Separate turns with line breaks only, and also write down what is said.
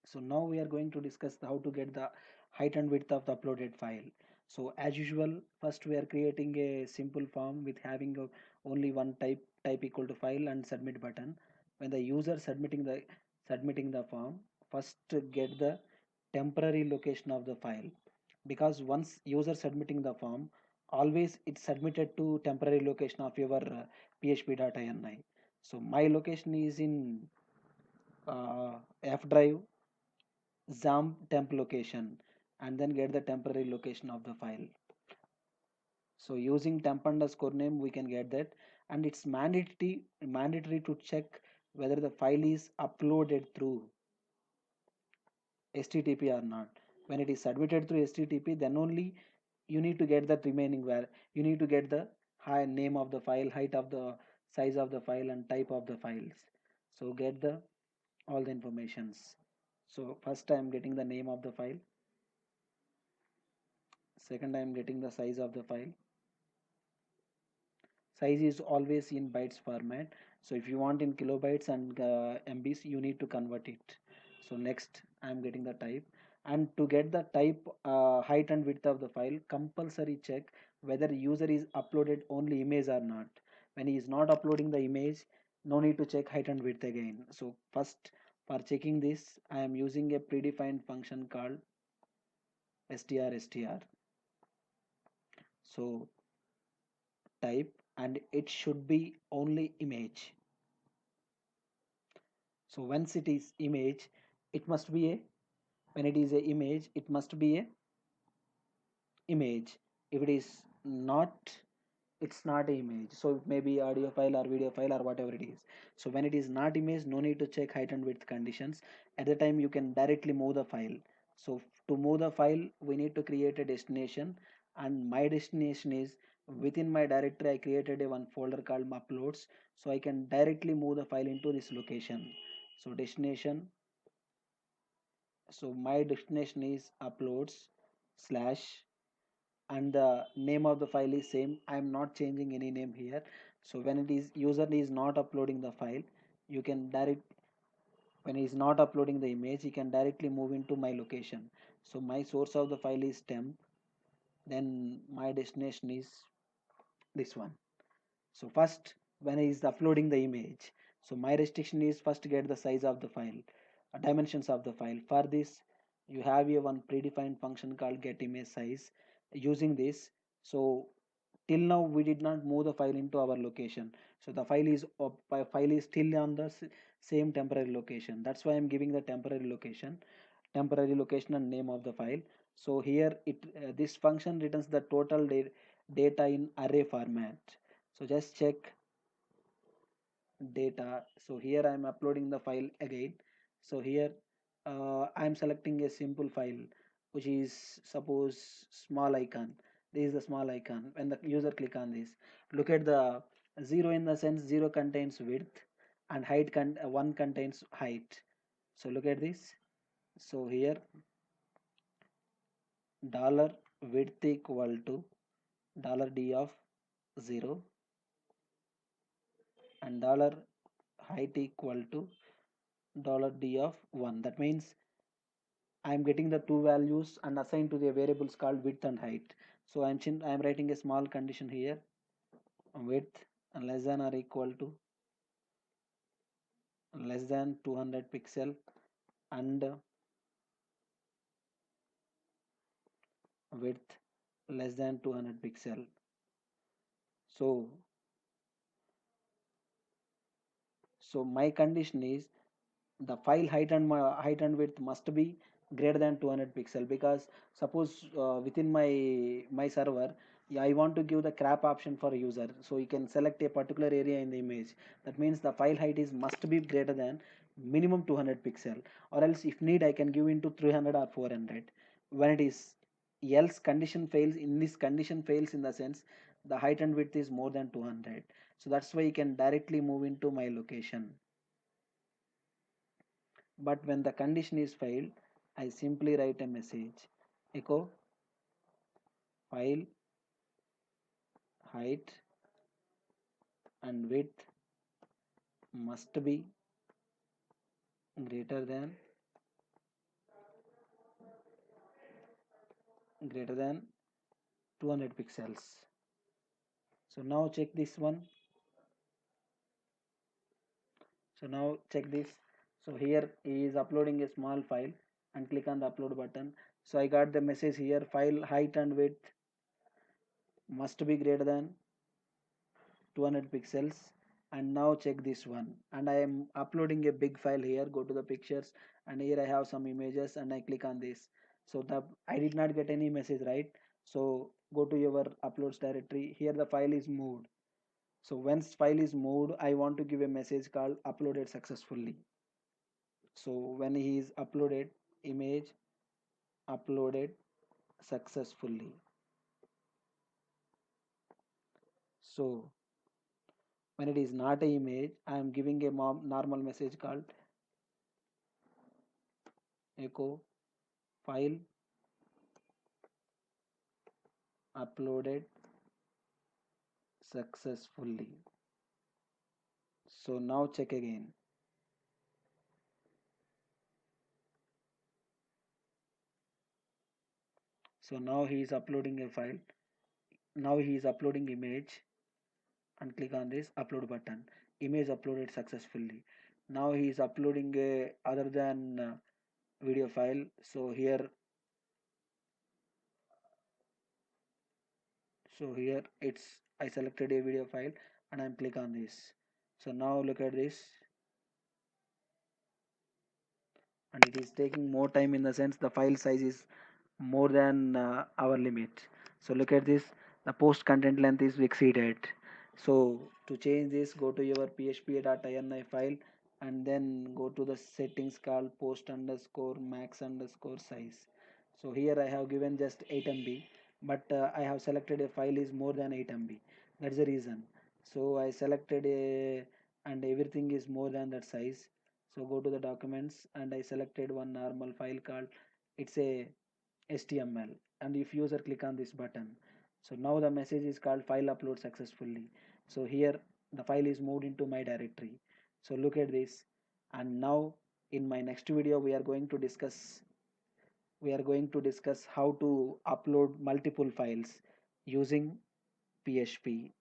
So now we are going to discuss how to get the height and width of the uploaded file. So as usual, first we are creating a simple form with having only one type equal to file and submit button. When the user submitting the form, first get the temporary location of the file, because once user submitting the form, always it's submitted to temporary location of your php.ini. So my location is in f drive XAMPP temp location, and then get the temporary location of the file. So using temp underscore name we can get that, and it's mandatory to check whether the file is uploaded through HTTP or not. When it is submitted through HTTP, then only you need to get that remaining where you need to get the high name of the file, height of the size of the file, and type of the files. So get the all the informations. So first I am getting the name of the file. Second, I am getting the size of the file. Size is always in bytes format. So if you want in kilobytes and MBs, you need to convert it. So next, I am getting the type. And to get the type, height and width of the file, compulsory check whether user is uploaded only image or not. When he is not uploading the image, no need to check height and width again. So first, for checking this, I am using a predefined function called str. So type, and it should be only image. So once it is image, it must be a when it is a image, it must be a image. If it is not, it's not a image. So it may be audio file or video file or whatever it is. So when it is not image, no need to check height and width conditions. At the time you can directly move the file. So to move the file, we need to create a destination, and my destination is within my directory. I created a one folder called uploads, so I can directly move the file into this location. So destination, so my destination is uploads slash, and the name of the file is same. I am not changing any name here. So when it is user is not uploading the file, you can direct when he is not uploading the image, he can directly move into my location. So my source of the file is temp, then my destination is this one. So first, when he is uploading the image, so my restriction is first get the size of the file, dimensions of the file. For this, you have a one predefined function called get image size. Using this, so till now we did not move the file into our location. So the file is still on the same temporary location. That's why I'm giving the temporary location and name of the file. So here this function returns the total data in array format. So just check data. So here I am uploading the file again. So here I am selecting a simple file, which is suppose small icon. This is the small icon. When the user click on this, look at the zero, in the sense zero contains width and one contains height. So look at this. So here dollar width equal to dollar d of 0 and dollar height equal to dollar d of 1. That means I am getting the two values and assigned to the variables called width and height. So I am writing a small condition here, width less than or equal to less than 200 pixel, and width less than 200 pixel. So my condition is the file height and width must be greater than 200 pixel, because suppose within my server, yeah, I want to give the crop option for user, so you can select a particular area in the image. That means the file height is must be greater than minimum 200 pixel, or else if need I can give into 300 or 400. When it is else condition fails, in this condition fails in the sense the height and width is more than 200. So that's why you can directly move into my location. But when the condition is failed, I simply write a message, echo file height and width must be greater than greater than 200 pixels. So now check this one. So now check this. So here he is uploading a small file and click on the upload button. So I got the message here, file height and width must be greater than 200 pixels. And now check this one, and I am uploading a big file here. Go to the pictures, and here I have some images, and I click on this. So the I did not get any message, right? So go to your uploads directory. Here the file is moved. So once file is moved, I want to give a message called uploaded successfully. So when he is uploaded, image uploaded successfully. So when it is not a image, I am giving a normal message called echo file uploaded successfully. So now check again. So now he is uploading a file. Now he is uploading image, and click on this upload button. Image uploaded successfully. Now he is uploading a other than video file. So here it's I selected a video file, and I'm click on this. So now look at this, and it is taking more time, in the sense the file size is more than our limit. So look at this, the post content length is exceeded. So to change this, go to your php.ini file, and then go to the settings called post underscore max underscore size. So here I have given just 8 MB, but I have selected a file is more than 8 MB. That's the reason. So I selected a, and everything is more than that size. So go to the documents, and I selected one normal file called, it's a HTML, and if user click on this button, so now the message is called file upload successfully. So here the file is moved into my directory. So look at this, and now in my next video we are going to discuss how to upload multiple files using PHP.